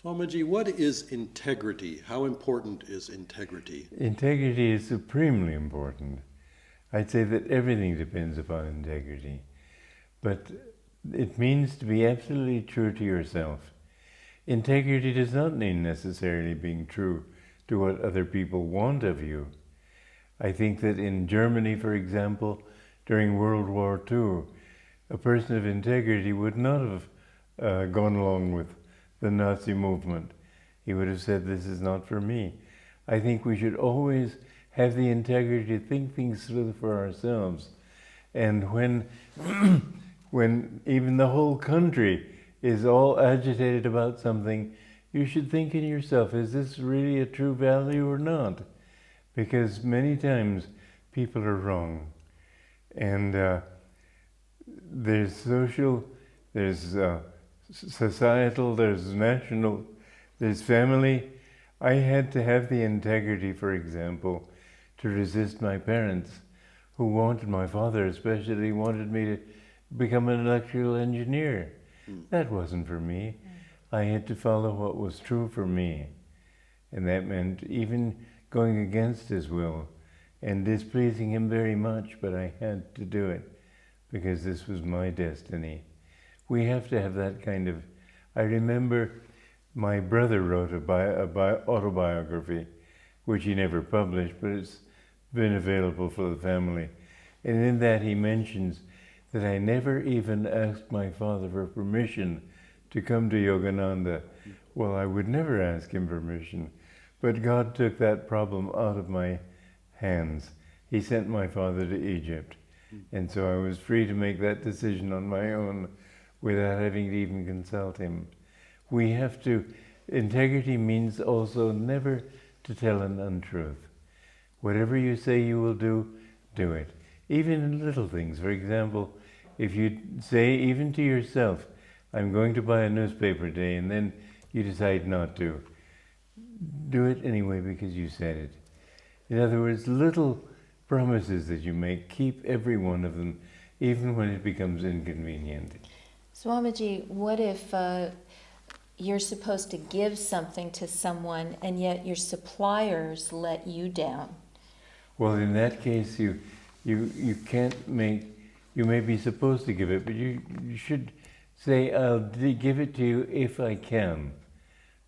Swamiji, what is integrity? How important is integrity? Integrity is supremely important. I'd say that everything depends upon integrity. But it means to be absolutely true to yourself. Integrity does not mean necessarily being true to what other people want of you. I think that in Germany, for example, during World War II, a person of integrity would not have gone along with the Nazi movement. He would have said, this is not for me. I think we should always have the integrity to think things through for ourselves. And when, when even the whole country is all agitated about something, you should think in yourself, is this really a true value or not? Because many times people are wrong. And there's social, there's societal, there's national, there's family. I had to have the integrity, for example, to resist my parents, who wanted, my father especially, wanted me to become an electrical engineer. That wasn't for me. I had to follow what was true for me. And that meant even going against his will and displeasing him very much, but I had to do it because this was my destiny. We have to have that kind of... I remember my brother wrote a autobiography, which he never published, but it's been available for the family. And in that he mentions that I never even asked my father for permission to come to Yogananda. Well, I would never ask him permission, but God took that problem out of my hands. He sent my father to Egypt, and so I was free to make that decision on my own without having to even consult him. We have to... Integrity means also never to tell an untruth. Whatever you say you will do, do it. Even in little things. For example, if you say, even to yourself, I'm going to buy a newspaper today, and then you decide not to, do it anyway because you said it. In other words, little promises that you make, keep every one of them, even when it becomes inconvenient. Swamiji, what if you're supposed to give something to someone and yet your suppliers let you down? Well, in that case, you can't make... You may be supposed to give it, but you should say, I'll give it to you if I can.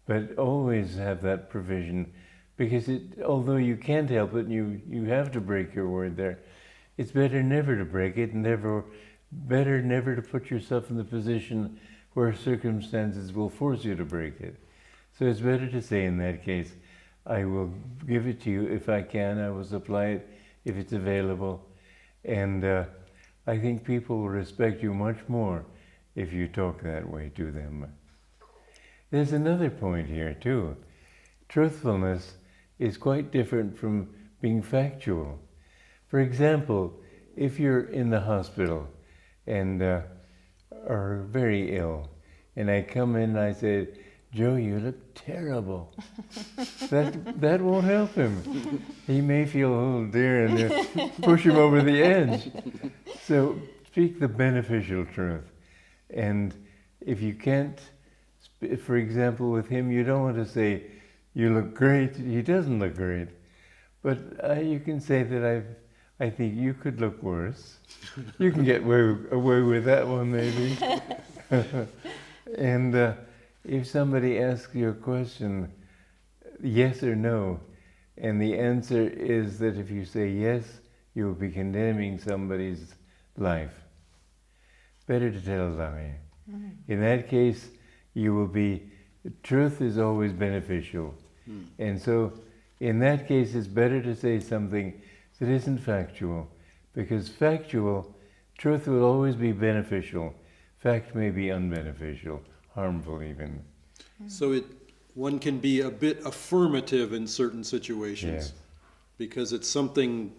But always have that provision, because although you can't help it, you have to break your word there. It's better never to break it, and better never to put yourself in the position where circumstances will force you to break it. So it's better to say in that case, I will give it to you if I can, I will supply it if it's available. And I think people will respect you much more if you talk that way to them. There's another point here too. Truthfulness is quite different from being factual. For example, if you're in the hospital and are very ill, and I come in and I say, Joe, you look terrible. that won't help him. He may feel, oh dear, and push him over the edge. So speak the beneficial truth. And if you can't, for example, with him, you don't want to say, you look great. He doesn't look great. But you can say that I think you could look worse. You can get away with that one, maybe. And if somebody asks you a question, yes or no, and the answer is that if you say yes, you will be condemning somebody's life. Better to tell a lie. In that case, you will be... Truth is always beneficial. And so, in that case, it's better to say something that isn't factual, because truth will always be beneficial. Fact may be unbeneficial, harmful even. So one can be a bit affirmative in certain situations, yes, because it's something,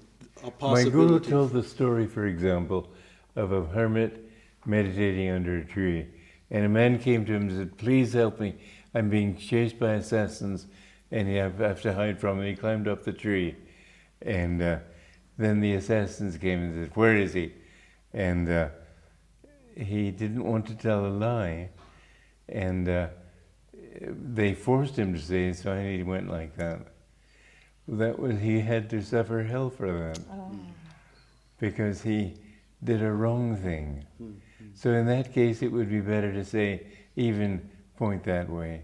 a possibility. My guru told the story, for example, of a hermit meditating under a tree. And a man came to him and said, please help me. I'm being chased by assassins and I have to hide from them. He climbed up the tree. And then the assassins came and said, where is he? And he didn't want to tell a lie. And they forced him to say it, so he went like that. He had to suffer hell for that. Oh. Because he did a wrong thing. So in that case, it would be better to say, even point that way.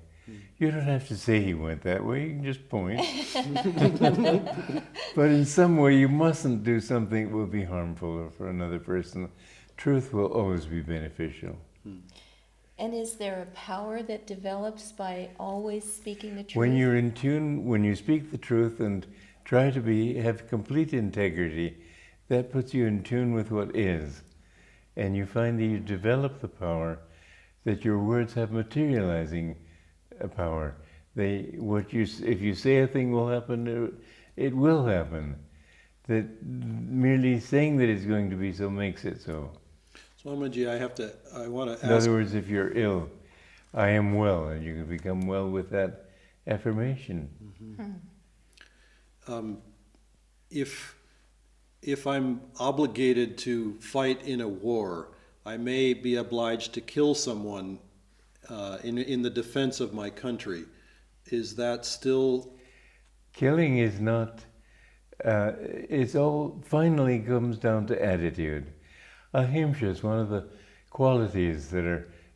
You don't have to say he went that way, you can just point. But in some way, you mustn't do something that will be harmful for another person. Truth will always be beneficial. And is there a power that develops by always speaking the truth? When you're in tune, when you speak the truth and try to have complete integrity, that puts you in tune with what is. And you find that you develop the power, that your words have materializing power. If you say a thing will happen, it will happen. That merely saying that it's going to be so makes it so. Swamiji, I want to ask. In other words, if you're ill, I am well, and you can become well with that affirmation. If I'm obligated to fight in a war, I may be obliged to kill someone in the defense of my country. Is that still? Killing is not. It's all finally comes down to attitude. Ahimsa is one of the qualities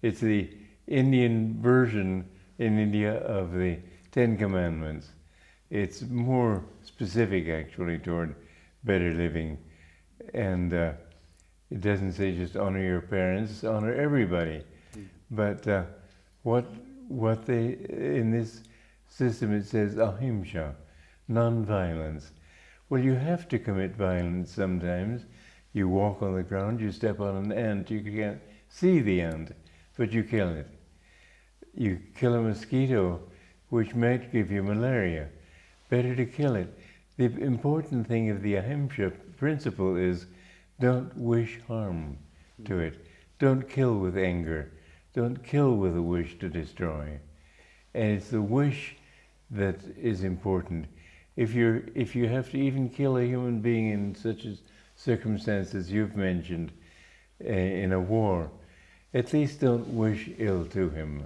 it's the Indian version in India of the Ten Commandments. It's more specific actually toward better living. And it doesn't say just honor your parents, honor everybody. But what they, in this system it says ahimsa, non-violence. Well, you have to commit violence sometimes. You walk on the ground, you step on an ant, you can't see the ant, but you kill it. You kill a mosquito, which might give you malaria. Better to kill it. The important thing of the ahimsa principle is don't wish harm to it. Don't kill with anger. Don't kill with a wish to destroy. And it's the wish that is important. If you have to even kill a human being in such circumstances you've mentioned, in a war, at least don't wish ill to him.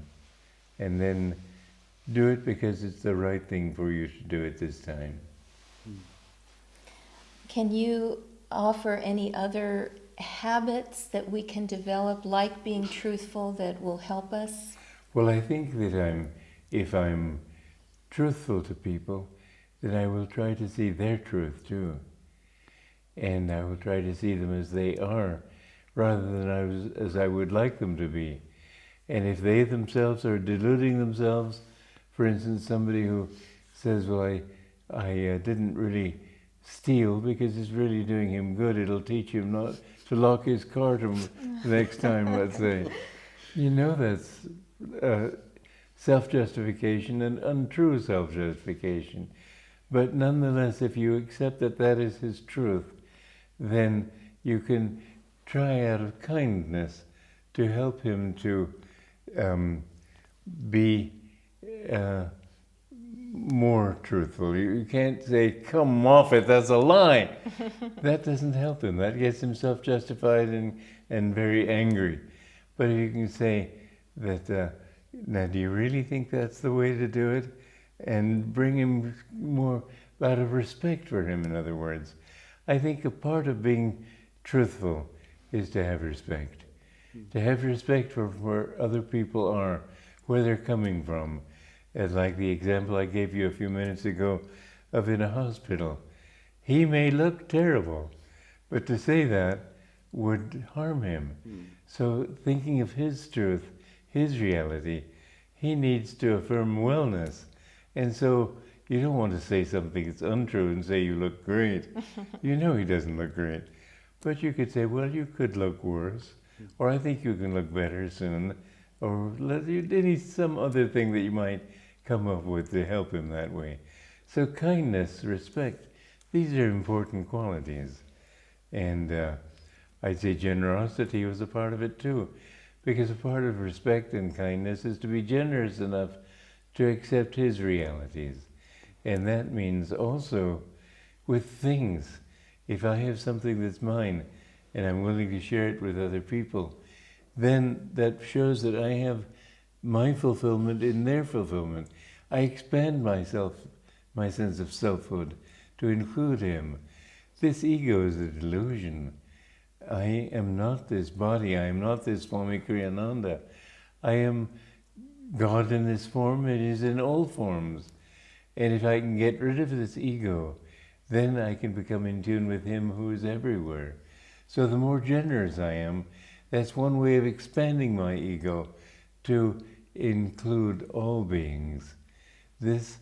And then do it because it's the right thing for you to do at this time. Can you offer any other habits that we can develop, like being truthful, that will help us? Well, I think that if I'm truthful to people, then I will try to see their truth too. And I will try to see them as they are, rather than as I would like them to be. And if they themselves are deluding themselves, for instance, somebody who says, well, I didn't really steal because it's really doing him good, it'll teach him not to lock his car to next time, let's say. You know that's self-justification and untrue self-justification. But nonetheless, if you accept that that is his truth, then you can try out of kindness to help him to be more truthful. You can't say, come off it, that's a lie. That doesn't help him. That gets him self-justified and very angry. But you can say that, now do you really think that's the way to do it? And bring him more out of respect for him, in other words. I think a part of being truthful is to have respect. To have respect for where other people are, where they're coming from. As like the example I gave you a few minutes ago of in a hospital. He may look terrible, but to say that would harm him. So thinking of his truth, his reality, he needs to affirm wellness. And so you don't want to say something that's untrue and say you look great. You know he doesn't look great. But you could say, well, you could look worse, or I think you can look better soon, or some other thing that you might come up with to help him that way. So kindness, respect, these are important qualities. And I'd say generosity was a part of it too, because a part of respect and kindness is to be generous enough to accept his realities. And that means also with things. If I have something that's mine and I'm willing to share it with other people, then that shows that I have my fulfillment in their fulfillment. I expand myself, my sense of selfhood, to include him. This ego is a delusion. I am not this body. I am not this Swami Kriyananda. I am God in this form. It is in all forms. And if I can get rid of this ego, then I can become in tune with him who is everywhere. So the more generous I am, that's one way of expanding my ego to include all beings. That's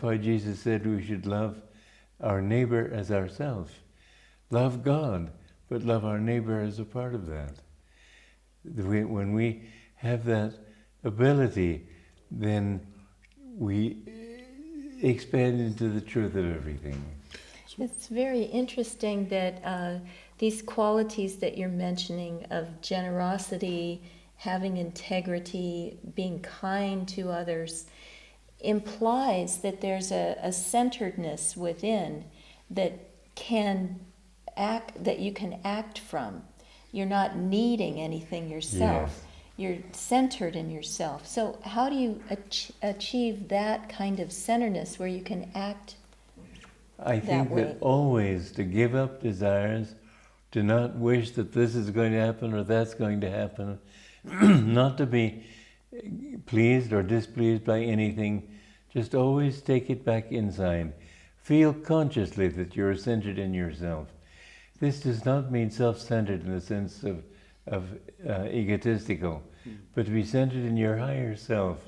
why Jesus said we should love our neighbor as ourselves. Love God, but love our neighbor as a part of that. When we have that ability, then we expand into the truth of everything. It's very interesting that these qualities that you're mentioning of generosity, having integrity, being kind to others, implies that there's a centeredness within that you can act from. You're not needing anything yourself. Yes. You're centered in yourself. So how do you achieve that kind of centeredness where you can act I think that always to give up desires, to not wish that this is going to happen or that's going to happen, not to be pleased or displeased by anything, just always take it back inside. Feel consciously that you're centered in yourself. This does not mean self-centered in the sense of egotistical, but to be centered in your higher self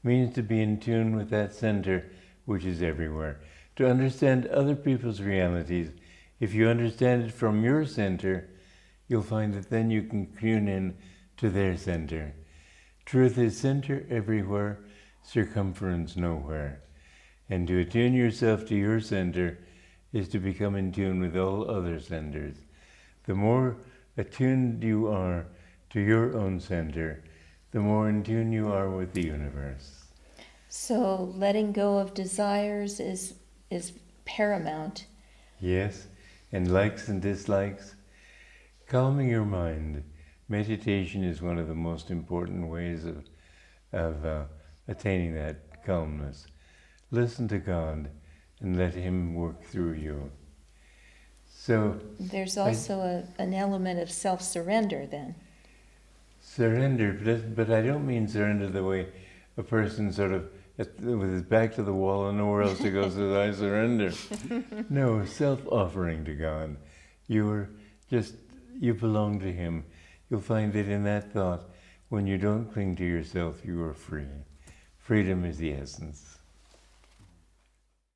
means to be in tune with that center which is everywhere. To understand other people's realities, if you understand it from your center, you'll find that then you can tune in to their center. Truth is center everywhere, circumference nowhere. And to attune yourself to your center is to become in tune with all other centers. The more attuned you are to your own center, the more in tune you are with the universe. So letting go of desires is paramount. Yes, and likes and dislikes. Calming your mind. Meditation is one of the most important ways of attaining that calmness. Listen to God and let him work through you. So there's also an element of self-surrender then. Surrender, but I don't mean surrender the way a person sort of with his back to the wall and nowhere else to go says, I surrender. No, self-offering to God. You belong to him. You'll find that in that thought, when you don't cling to yourself, you are free. Freedom is the essence.